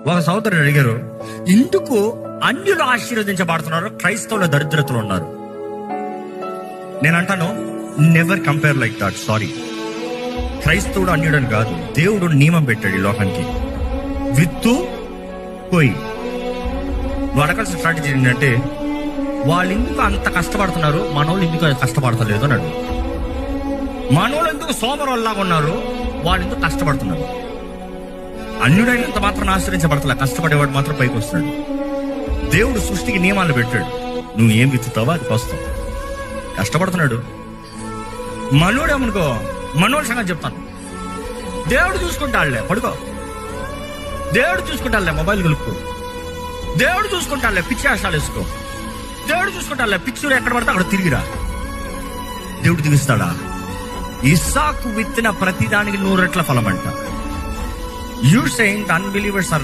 ఒక సోదరుడు అడిగారు, ఎందుకు అన్యులు ఆశీర్వదించబడుతున్నారు, క్రైస్తవుల దరిద్రతలు ఉన్నారు? నేను అంటాను, never compare like that. Sorry, క్రైస్తవుడు అన్యుడని కాదు, దేవుడు నియమం పెట్టాడు ఈ లోకానికి. విత్తు పోయి. నువ్వు అడగాల్సిన స్ట్రాటజీ ఏంటంటే, వాళ్ళు ఎందుకు అంత కష్టపడుతున్నారు, మనోళ్ళు ఎందుకు కష్టపడతలేదు అని అడుగు. మనోళ్ళు ఎందుకు సోమరులాగా ఉన్నారు, వాళ్ళు ఎందుకు కష్టపడుతున్నారు? అన్యుడైనంత మాత్రం ఆశ్రయించబడతలే, కష్టపడేవాడు మాత్రం పైకి వస్తున్నాడు. దేవుడు సృష్టికి నియమాలు పెట్టాడు, నువ్వు ఏం విత్తుతావో అది వస్తావు. కష్టపడుతున్నాడు. మనోడేమనుకో, మనోడి సంగతి చెప్తాను. దేవుడు చూసుకుంటాడులే, పడుకో. దేవుడు చూసుకుంటాడులే, మొబైల్ కలుపుకో. దేవుడు చూసుకుంటాడులే, పిచ్చి ఆశాలు వేసుకో. దేవుడు చూసుకుంటాడులే, పిచ్చులు ఎక్కడ పడితే అక్కడ తిరిగిరా. దేవుడు దిగిస్తాడా? ఇస్సాకు విత్తిన ప్రతిదానికి 100 రెట్ల ఫలం అంట. You saying the unbelievers are